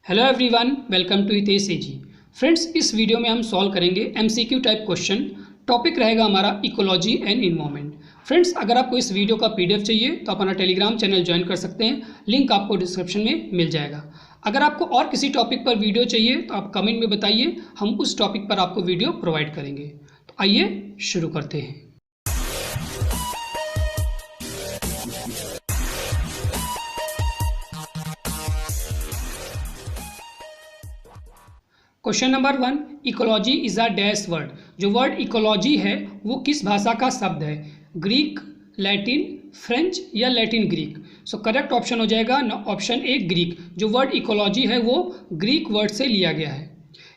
Hello everyone, welcome to Hitesh AG. Friends, इस video में हम सॉल्व करेंगे एमसीक्यू टाइप क्वेश्चन। टॉपिक रहेगा हमारा इकोलॉजी एंड इन्वायरमेंट। फ्रेंड्स, अगर आपको इस वीडियो का पीडीएफ चाहिए तो अपना टेलीग्राम चैनल ज्वाइन कर सकते हैं, लिंक आपको डिस्क्रिप्शन में मिल जाएगा। अगर आपको और किसी टॉपिक पर वीडियो चाहिए तो आप कमेंट में बताइए, हम उस टॉपिक पर आपको वीडियो प्रोवाइड करेंगे। तो आइए शुरू करते हैं। Question number 1, ecology is a dash word. जो वर्ड इकोलॉजी है वो किस भाषा का शब्द है? ग्रीक, लैटिन, फ्रेंच या Latin Greek? So correct option हो जाएगा ऑप्शन ए ग्रीक। जो वर्ड इकोलॉजी है वो ग्रीक वर्ड से लिया गया है।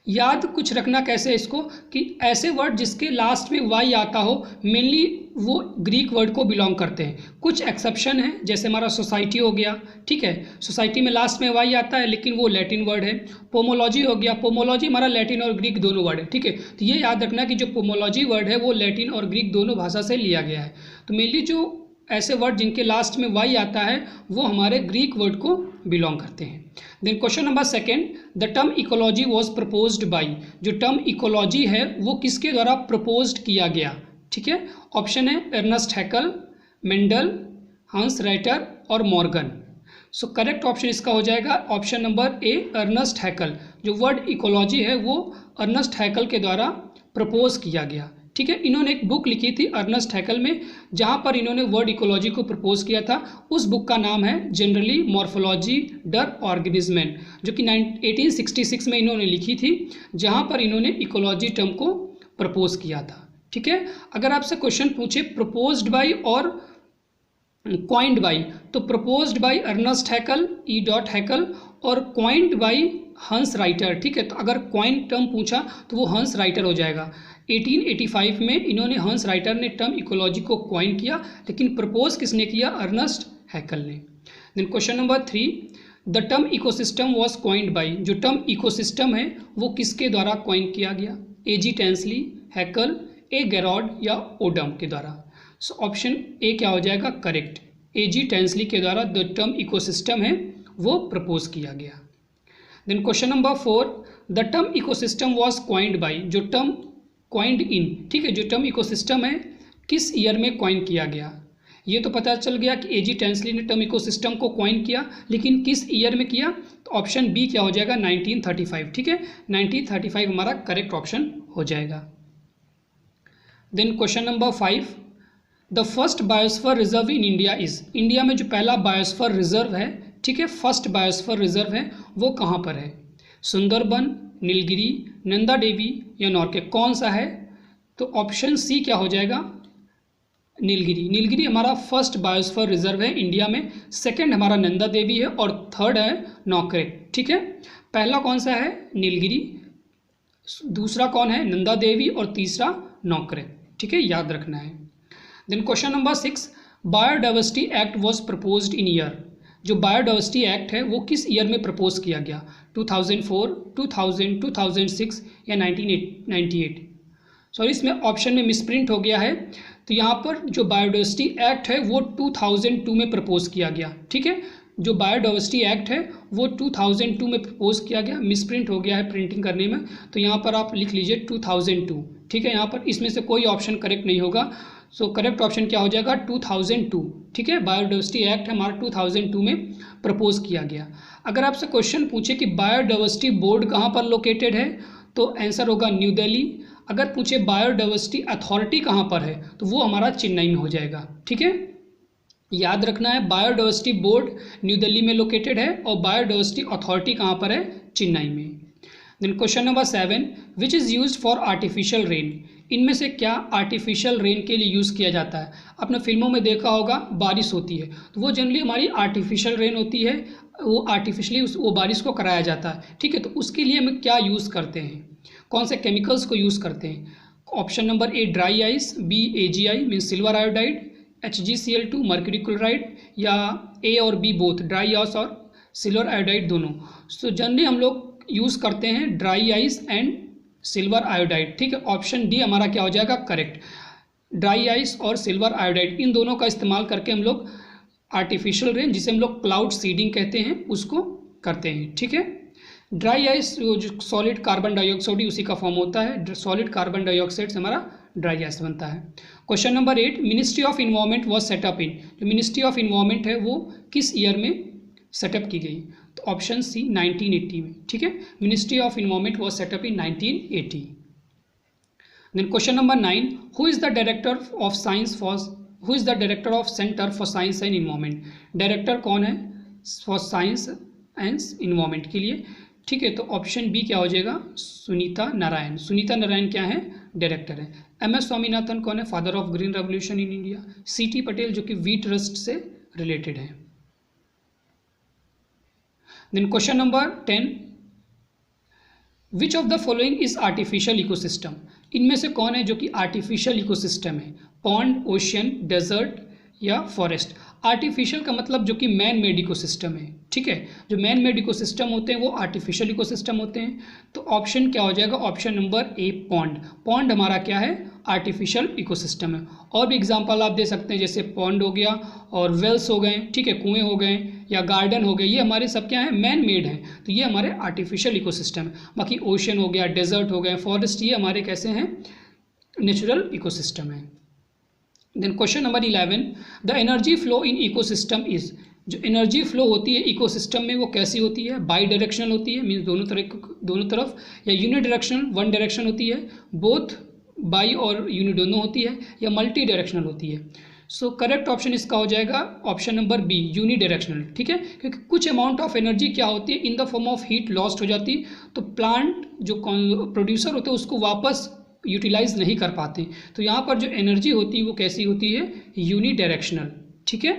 याद कुछ रखना कैसे इसको कि ऐसे वर्ड जिसके लास्ट में वाई आता हो मेनली वो ग्रीक वर्ड को बिलोंग करते हैं। कुछ एक्सेप्शन है, जैसे हमारा सोसाइटी हो गया, ठीक है, सोसाइटी में लास्ट में वाई आता है लेकिन वो लैटिन वर्ड है। पोमोलॉजी हो गया, पोमोलॉजी हमारा लैटिन और ग्रीक दोनों वर्ड है, ठीक है। तो ये याद रखना कि जो पोमोलॉजी वर्ड है वो लैटिन और ग्रीक दोनों भाषा से लिया गया है। तो मेनली जो ऐसे वर्ड जिनके लास्ट में वाई आता है वो हमारे ग्रीक वर्ड को बिलोंग करते हैं। Then question number 2, the term ecology was proposed by. जो टर्म इकोलॉजी है वो किसके द्वारा प्रपोज्ड किया गया? ठीक है, ऑप्शन है अर्नेस्ट हैकल, मेंडल, हंस राइटर और मॉर्गन। सो करेक्ट ऑप्शन इसका हो जाएगा ऑप्शन नंबर ए अर्नेस्ट हैकल। जो वर्ड इकोलॉजी है वो अर्नेस्ट हैकल के द्वारा प्रपोज किया गया, ठीक है। इन्होंने एक बुक लिखी थी अर्नेस्ट हैकल में, जहाँ पर इन्होंने वर्ड इकोलॉजी को प्रपोज किया था। उस बुक का नाम है जनरली मॉर्फोलॉजी डर ऑर्गेनिज्म, जो कि 1866 में इन्होंने लिखी थी, जहाँ पर इन्होंने इकोलॉजी टर्म को प्रपोज किया था, ठीक है। अगर आपसे क्वेश्चन पूछे प्रपोज्ड बाई और क्वाइंड बाई, तो proposed by Ernest Haeckel E dot Haeckel और क्वाइंड बाई हंस राइटर, ठीक है। तो अगर क्वाइंड टर्म पूछा तो वो हंस राइटर हो जाएगा। 1885 में इन्होंने हंस राइटर ने टर्म इकोलॉजी को क्वाइन किया, लेकिन प्रपोज किसने किया? अर्नेस्ट हैकल ने। Then question number 3, the term ecosystem was coined by. जो टर्म इकोसिस्टम है वो किसके द्वारा क्वाइन किया गया? एजी टेंसली, हैकल, ए गैरॉड या ओडम के द्वारा? सो ऑप्शन ए क्या हो जाएगा करेक्ट? एजी टेंसली के द्वारा द टर्म इकोसिस्टम है वो प्रपोज किया गया। Then question number 4, the term ecosystem was coined by. जो टर्म क्वाइंड इन, ठीक है, जो टर्म इकोसिस्टम है किस ईयर में क्वाइन किया गया? ये तो पता चल गया कि एजी टेंसली ने टर्म इकोसिस्टम को क्वाइन किया, लेकिन किस ईयर में किया? तो ऑप्शन बी क्या हो जाएगा 1935, ठीक है। 1935 हमारा करेक्ट ऑप्शन हो जाएगा। Then question number 5, the first biosphere reserve in India is. India में जो पहला बायोस्फीयर रिजर्व है, ठीक है, फर्स्ट बायोस्फीयर रिजर्व है, वो कहाँ पर है? सुंदरबन, नीलगिरी, नंदा देवी या नॉर्के? कौन सा है? तो ऑप्शन सी क्या हो जाएगा नीलगिरी। नीलगिरी हमारा फर्स्ट बायोस्फीयर रिजर्व है इंडिया में, सेकंड हमारा नंदा देवी है और थर्ड है नॉर्के, ठीक है। पहला कौन सा है? नीलगिरी, दूसरा कौन है? नंदा देवी और तीसरा नॉर्के, ठीक है, याद रखना है। Then question number 6, biodiversity act was proposed in year. जो बायोडाइवर्सिटी एक्ट है वो किस ईयर में प्रपोज किया गया? 2004, 2000, 2006 या 1998? सॉरी, इसमें ऑप्शन में मिसप्रिंट हो गया है। तो यहाँ पर जो बायोडाइवर्सिटी एक्ट है वो 2002 में प्रपोज किया गया, ठीक है। जो बायोडाइवर्सिटी एक्ट है वो 2002 में प्रपोज किया गया, मिसप्रिंट हो गया है प्रिंटिंग करने में, तो यहाँ पर आप लिख लीजिए 2002, ठीक है। यहाँ पर इसमें से कोई ऑप्शन करेक्ट नहीं होगा। सो करेक्ट ऑप्शन क्या हो जाएगा 2002, ठीक है। बायोडाइवर्सिटी एक्ट हमारा 2002 में प्रपोज किया गया। अगर आपसे क्वेश्चन पूछे कि बायोडाइवर्सिटी बोर्ड कहाँ पर लोकेटेड है, तो आंसर होगा न्यू दिल्ली। अगर पूछे बायोडाइवर्सिटी अथॉरिटी कहाँ पर है, तो वो हमारा चेन्नई में हो जाएगा, ठीक है। याद रखना है बायोडाइवर्सिटी बोर्ड न्यू दिल्ली में लोकेटेड है और बायोडाइवर्सिटी अथॉरिटी कहाँ पर है? चेन्नई में। Then question number 7, which is used for artificial rain. इनमें से क्या आर्टिफिशियल रेन के लिए यूज़ किया जाता है? आपने फिल्मों में देखा होगा बारिश होती है तो वो जनरली हमारी आर्टिफिशियल रेन होती है, वो आर्टिफिशियली वो बारिश को कराया जाता है, ठीक है। तो उसके लिए हम क्या यूज़ करते हैं? कौन से केमिकल्स को यूज़ करते हैं? Option number A dry ice, B AgI means silver iodide, HgCl2 mercury chloride या ए और बी बोथ, ड्राई आइस और सिल्वर आयोडाइड दोनों। सो जनरली हम लोग यूज़ करते हैं dry ice and silver iodide, ठीक है। ऑप्शन डी हमारा क्या हो जाएगा करेक्ट? ड्राई आइस और सिल्वर आयोडाइड, इन दोनों का इस्तेमाल करके हम लोग आर्टिफिशियल रेन, जिसे हम लोग क्लाउड सीडिंग कहते हैं, उसको करते हैं, ठीक है। ड्राई आइस जो सॉलिड कार्बन डाइऑक्साइड उसी का फॉर्म होता है, सॉलिड कार्बन डाइऑक्साइड से हमारा ड्राई आइस बनता है। Question number 8, ministry of environment was set up in, जो मिनिस्ट्री ऑफ इन्वायरमेंट है वो किस ईयर में सेटअप की गई? तो ऑप्शन सी 1980 में, ठीक है। Ministry of environment was set up in 1980। Then question number 9, who is the director of science for, who is the director of centre for science and environment? Director कौन है for science and environment के लिए? ठीक है, तो option B क्या हो जाएगा? सुनीता नारायण। सुनीता नारायण क्या है? डायरेक्टर है। MS स्वामीनाथन कौन है? Father of green revolution in India. CT Patel जो कि व्हीट रस्ट से रिलेटेड है। Then question number 10, which of the following is artificial ecosystem? इनमें से कौन है जो कि आर्टिफिशियल इकोसिस्टम है? पॉन्ड, ओशियन, डेजर्ट या फॉरेस्ट? आर्टिफिशियल का मतलब जो कि मैन मेड इकोसिस्टम है, ठीक है। जो मैन मेड इकोसिस्टम होते हैं वो आर्टिफिशियल इकोसिस्टम होते हैं। तो ऑप्शन क्या हो जाएगा? ऑप्शन नंबर ए, पॉन्ड। पॉन्ड हमारा क्या है? आर्टिफिशियल इकोसिस्टम है। और भी एग्जांपल आप दे सकते हैं, जैसे पॉन्ड हो गया और वेल्स हो गए, ठीक है, कुएं हो गए या गार्डन हो गए, ये हमारे सब क्या है? मैन मेड हैं। तो ये हमारे आर्टिफिशियल इकोसिस्टम है। बाकी ओशन हो गया, डेजर्ट हो गए, फॉरेस्ट, ये हमारे कैसे हैं? नेचुरल इकोसिस्टम है। Then question number 11, the energy flow in ecosystem is, जो एनर्जी फ्लो होती है इकोसिस्टम में वो कैसी होती है? बाई डायरेक्शनल होती है, मीन्स दोनों तरफ, या यूनि डायरेक्शनल, वन डायरेक्शन होती है, बोथ बाई और यूनि दोनों होती है, या मल्टी डायरेक्शनल होती है? सो करेक्ट ऑप्शन इसका हो जाएगा option number B, unidirectional, ठीक है। क्योंकि कुछ अमाउंट ऑफ एनर्जी क्या होती है? In the form of heat lost हो जाती, तो प्लांट जो प्रोड्यूसर होते हैं उसको वापस यूटिलाइज नहीं कर पाते। तो यहाँ पर जो एनर्जी होती है वो कैसी होती है? यूनि डायरेक्शनल, ठीक है।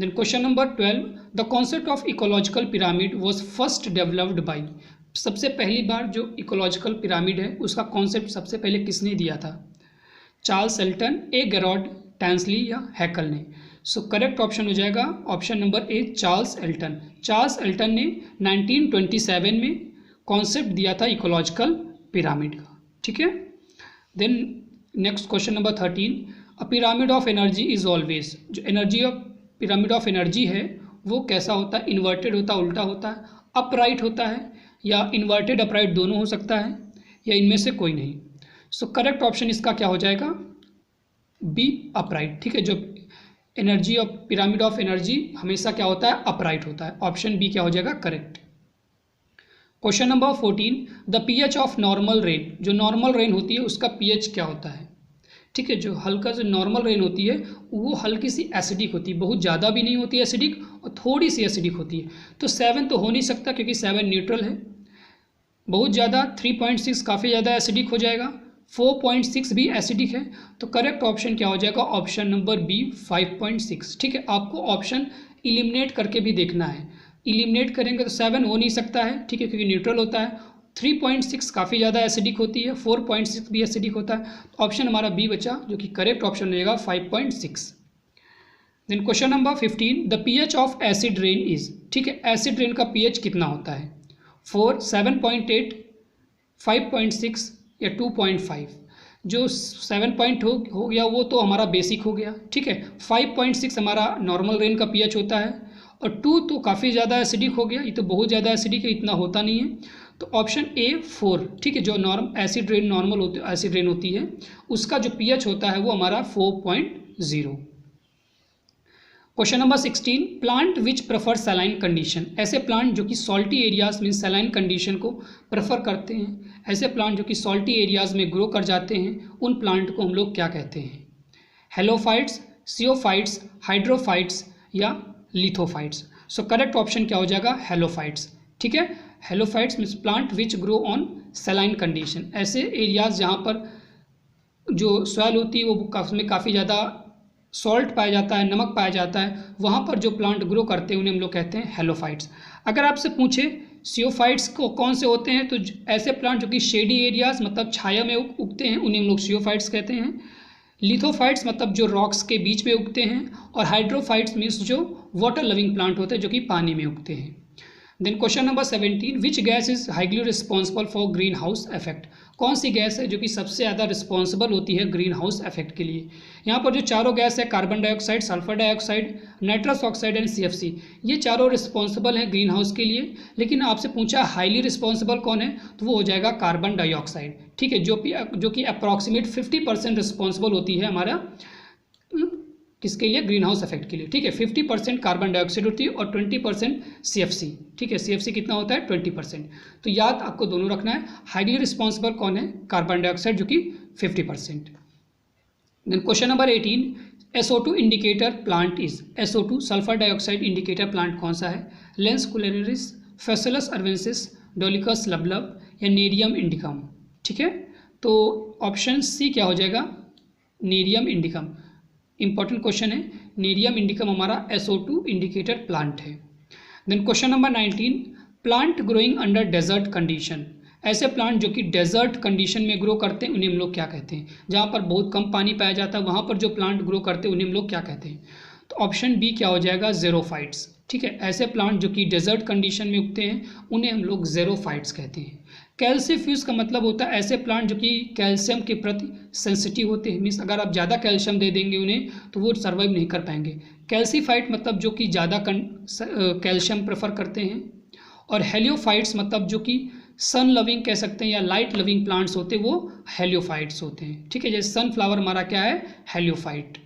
Then question number 12, the concept of ecological pyramid was first developed by, सबसे पहली बार जो इकोलॉजिकल पिरामिड है उसका कॉन्सेप्ट सबसे पहले किसने दिया था? चार्ल्स एल्टन, ए गैरॉड टैंसली या हैकल ने? सो करेक्ट ऑप्शन हो जाएगा option number A, Charles Elton. Charles Elton ने 1927 में कॉन्सेप्ट दिया था इकोलॉजिकल पिरामिड का, ठीक है। Then next question number 13, a pyramid of energy is always, जो energy of pyramid of energy है वो कैसा होता है? इन्वर्टेड होता है, उल्टा होता है, अपराइट होता है, या इन्वर्टेड अपराइट दोनों हो सकता है, या इनमें से कोई नहीं? सो करेक्ट ऑप्शन इसका क्या हो जाएगा? बी, अपराइट, ठीक है। जो energy of pyramid of energy हमेशा क्या होता है? अपराइट होता है। ऑप्शन बी क्या हो जाएगा? Correct. Question number 14, the pH of normal rain, जो नॉर्मल रेन होती है उसका pH क्या होता है? ठीक है, जो हल्का जो नॉर्मल रेन होती है वो हल्की सी एसिडिक होती है, बहुत ज़्यादा भी नहीं होती है एसिडिक और थोड़ी सी एसिडिक होती है। तो 7 तो हो नहीं सकता क्योंकि 7 न्यूट्रल है। बहुत ज़्यादा 3.6 काफ़ी ज़्यादा एसिडिक हो जाएगा, 4.6 भी एसिडिक है। तो करेक्ट ऑप्शन क्या हो जाएगा? ऑप्शन नंबर बी, 5.6, ठीक है। आपको ऑप्शन इलिमिनेट करके भी देखना है, इलिमिनेट करेंगे तो 7 हो नहीं सकता है, ठीक है, क्योंकि न्यूट्रल होता है। 3.6 काफ़ी ज़्यादा एसिडिक होती है, 4.6 भी एसिडिक होता है। तो ऑप्शन हमारा बी बचा, जो कि करेक्ट ऑप्शन रहेगा 5.6। Then question number 15, the pH of acid rain is, ठीक है, एसिड रेन का pH कितना होता है? 4, 7.8, 5.6 या 2.5? जो 7 हो गया वो तो हमारा बेसिक हो गया, ठीक है। 5.6 हमारा नॉर्मल रेन का pH होता है, और 2 तो काफ़ी ज़्यादा एसिडिक हो गया, ये तो बहुत ज़्यादा एसिडिक है, इतना होता नहीं है। तो ऑप्शन ए 4, ठीक है, जो acid rain normal acid rain होती है उसका जो pH होता है वो हमारा 4.0। Question number 16, plant which prefer saline condition, ऐसे प्लांट जो कि सॉल्टी एरियाज में सैलाइन कंडीशन को प्रेफर करते हैं, ऐसे प्लांट जो कि सॉल्टी एरियाज में ग्रो कर जाते हैं, उन प्लांट को हम लोग क्या कहते हैं? हेलोफाइट्स, सियोफाइट्स, हाइड्रोफाइट्स या लिथोफाइट्स? सो करेक्ट ऑप्शन क्या हो जाएगा? हेलोफाइट्स, ठीक है। Halophytes means plant which grow on saline condition, ऐसे एरियाज जहाँ पर जो सॉइल होती है वो में काफ़ी ज़्यादा सॉल्ट पाया जाता है, नमक पाया जाता है, वहाँ पर जो प्लांट ग्रो करते हैं उन्हें हम लोग कहते हैं हेलोफाइट्स। अगर आपसे पूछे सियोफाइट्स को कौन से होते हैं, तो ऐसे प्लांट जो कि शेडी एरियाज मतलब छाया में उगते हैं उन्हें हम लोग सियोफाइट्स कहते हैं। लिथोफाइट्स मतलब जो रॉक्स के बीच में उगते हैं, और हाइड्रोफाइट्स मीन्स जो वाटर लविंग प्लांट होते हैं जो कि पानी में उगते हैं। Then question number 17, which gas is highly responsible for greenhouse effect, कौन सी गैस है जो कि सबसे ज़्यादा रिस्पॉन्सिबल होती है ग्रीन हाउस इफेक्ट के लिए। यहाँ पर जो चारों गैस है, carbon dioxide, sulphur dioxide, nitrous oxide and CFC, ये चारों रिस्पॉन्सिबल हैं ग्रीन हाउस के लिए। लेकिन आपसे पूछा हाईली रिस्पॉन्सिबल कौन है, तो वो हो जाएगा कार्बन डाइऑक्साइड, ठीक है, जो कि अप्रॉक्सीमेट 50% रिस्पॉन्सिबल होती है हमारा किसके लिए, ग्रीन हाउस इफेक्ट के लिए, ठीक है। 50% कार्बन डाइऑक्साइड होती है और 20% CFC, ठीक है। CFC कितना होता है, 20%। तो याद आपको दोनों रखना है। हाईली रिस्पॉन्सिबल कौन है, कार्बन डाइऑक्साइड, जो कि 50%। Then question number 18, SO2 indicator plant is, SO2 sulphur dioxide indicator plant कौन सा है, Lens culinaris, Phaseolus arvensis, Dolichos lablab या नेरियम इंडिकम, ठीक है। तो ऑप्शन C क्या हो जाएगा, नेरियम इंडिकम। इंपॉर्टेंट क्वेश्चन है, नेरियम इंडिकम हमारा SO2 इंडिकेटर प्लांट है। Then question number 19, plant growing under desert condition, ऐसे प्लांट जो कि डेजर्ट कंडीशन में ग्रो करते हैं उन्हें हम लोग क्या कहते हैं, जहाँ पर बहुत कम पानी पाया जाता है वहाँ पर जो प्लांट ग्रो करते हैं उन्हें हम लोग क्या कहते हैं। तो ऑप्शन B क्या हो जाएगा, ज़ेरोफाइट्स, ठीक है। ऐसे प्लांट जो कि डेजर्ट कंडीशन में उगते हैं उन्हें हम लोग ज़ेरोफाइट्स कहते हैं। कैल्सीफ्यूज का मतलब होता है ऐसे प्लांट जो कि कैल्शियम के प्रति सेंसिटिव होते हैं, मीन्स अगर आप ज़्यादा कैल्शियम दे देंगे उन्हें तो वो सर्वाइव नहीं कर पाएंगे। कैल्सीफाइट मतलब जो कि ज़्यादा कैल्शियम प्रेफर करते हैं। और हेलियोफाइट्स मतलब जो कि सन लविंग कह सकते हैं या लाइट लविंग प्लांट्स होते हैं, वो हेलियोफाइट्स होते हैं, ठीक है। जैसे सनफ्लावर हमारा क्या है, heliophyte.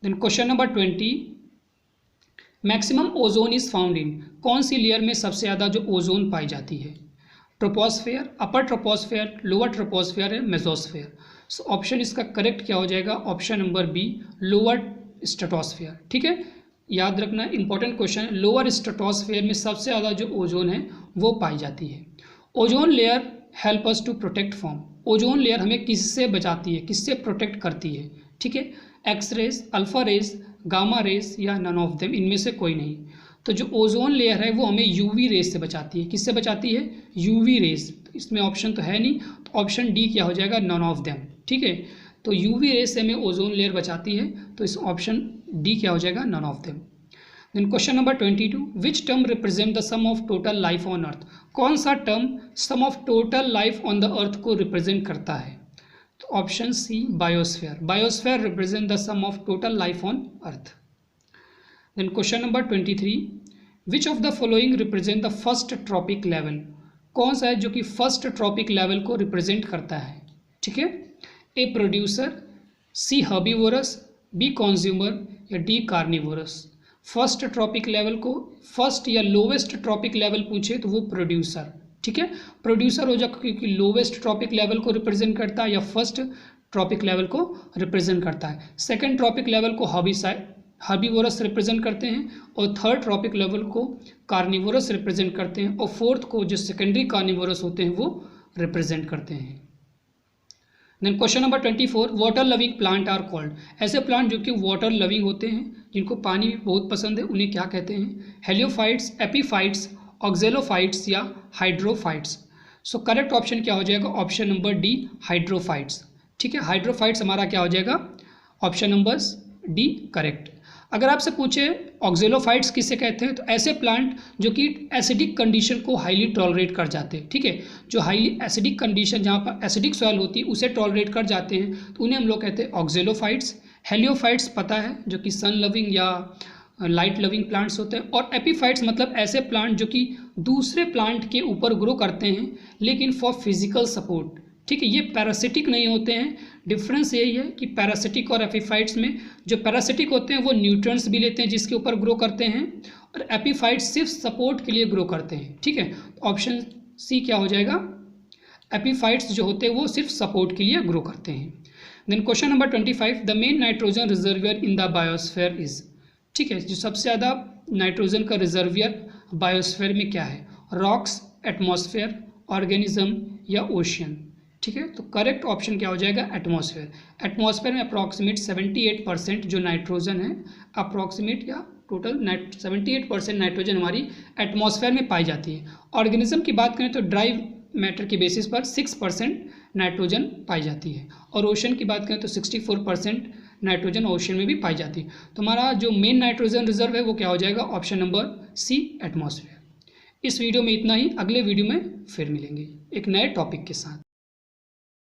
Then question number 20, maximum ozone is found in, कौन सी लेयर में सबसे ज़्यादा जो ओजोन पाई जाती है, ट्रोपोस्फेयर, अपर ट्रोपोस्फेयर, लोअर ट्रोपोस्फेयर है, मेसोस्फेयर। सो ऑप्शन इसका करेक्ट क्या हो जाएगा, option number B, lower stratosphere, ठीक है। याद रखना इंपॉर्टेंट क्वेश्चन है, लोअर स्ट्रेटोस्फेयर में सबसे ज़्यादा जो ओजोन है वो पाई जाती है। Ozone layer help us to protect from, ozone layer हमें किससे बचाती है, किससे प्रोटेक्ट करती है, ठीक है। X rays, alpha rays, gamma rays या नन ऑफ देम, इनमें से कोई नहीं। तो जो ओजोन लेयर है वो हमें यूवी रेज से बचाती है, किससे बचाती है, यूवी रेज। तो इसमें ऑप्शन तो है नहीं, तो ऑप्शन D क्या हो जाएगा, नन ऑफ देम, ठीक है। तो यूवी रेज से हमें ओजोन लेयर बचाती है, तो इस ऑप्शन D क्या हो जाएगा, none of them. Then question number 22, which term represent the sum of total life on earth, कौन सा term sum of total life on the earth को रिप्रेजेंट करता है। तो option C, biosphere, biosphere represent the sum of total life on earth. Then question number 23, which of the following represent the first trophic level, कौन सा है जो कि first trophic level को रिप्रेजेंट करता है, ठीक है। A producer, C herbivorous, B consumer या D carnivorous. First trophic level को, फर्स्ट या लोवेस्ट ट्रॉपिक लेवल पूछे तो वो प्रोड्यूसर, ठीक है, प्रोड्यूसर हो जाएगा क्योंकि लोवेस्ट ट्रॉपिक लेवल को रिप्रेजेंट करता है या फर्स्ट ट्रॉपिक लेवल को रिप्रेजेंट करता है। सेकंड ट्रॉपिक लेवल को हर्बीवोरस रिप्रेजेंट करते हैं और थर्ड ट्रॉपिक लेवल को कार्निवोरस रिप्रेजेंट करते हैं और फोर्थ को जो सेकेंडरी कार्निवोरस होते हैं वो रिप्रेजेंट करते हैं। Then question number 24, water loving plant are called, ऐसे प्लांट जो कि वाटर लविंग होते हैं, जिनको पानी बहुत पसंद है, उन्हें क्या कहते हैं, हेलियोफाइट्स, एपीफाइट्स, ऑक्जेलोफाइट्स या हाइड्रोफाइट्स। सो करेक्ट ऑप्शन क्या हो जाएगा, ऑप्शन नंबर D, हाइड्रोफाइट्स, ठीक है। हाइड्रोफाइट्स हमारा क्या हो जाएगा, ऑप्शन नंबर D करेक्ट। अगर आपसे पूछे ऑक्जेलोफाइट्स किसे कहते हैं, तो ऐसे प्लांट जो कि एसिडिक कंडीशन को हाईली टॉलरेट कर जाते हैं, ठीक है। जो हाईली एसिडिक कंडीशन, जहाँ पर एसिडिक सॉइल होती है उसे टॉलरेट कर जाते हैं, तो उन्हें हम लोग कहते हैं ऑक्जेलोफाइट्स। हेलियोफाइट्स पता है जो कि सन लविंग या लाइट लविंग प्लांट्स होते हैं। और एपीफाइट्स मतलब ऐसे प्लांट जो कि दूसरे प्लांट के ऊपर ग्रो करते हैं लेकिन फॉर फिजिकल सपोर्ट, ठीक है। ये पैरासिटिक नहीं होते हैं। डिफरेंस यही है कि पैरासिटिक और एपीफाइट्स में जो पैरासिटिक होते हैं वो न्यूट्रिएंट्स भी लेते हैं जिसके ऊपर ग्रो करते हैं, और एपीफाइट्स सिर्फ सपोर्ट के लिए ग्रो करते हैं, ठीक है। ऑप्शन C क्या हो जाएगा, एपीफाइट्स जो होते हैं वो सिर्फ सपोर्ट के लिए ग्रो करते हैं। Then question number 25, the main nitrogen reservoir in the biosphere is, ठीक है। जो सबसे ज़्यादा नाइट्रोजन का रिजर्वियर बायोस्फीयर में क्या है, रॉक्स, एटमॉस्फेयर, ऑर्गेनिज्म या ओशियन, ठीक है। तो करेक्ट ऑप्शन क्या हो जाएगा, एटमॉस्फेयर। एटमॉस्फेयर में अप्रॉक्सीमेट 78% जो नाइट्रोजन है, अप्रॉक्सीमेट या टोटल 78% नाइट्रोजन हमारी एटमॉस्फेयर में पाई जाती है। ऑर्गेनिज्म की बात करें तो ड्राई मैटर के बेसिस पर 6% नाइट्रोजन पाई जाती है, और ओशन की बात करें तो 64% नाइट्रोजन ओशन में भी पाई जाती है। तो हमारा जो मेन नाइट्रोजन रिजर्व है वो क्या हो जाएगा, ऑप्शन नंबर C, एटमॉस्फेयर। इस वीडियो में इतना ही, अगले वीडियो में फिर मिलेंगे एक नए टॉपिक के साथ।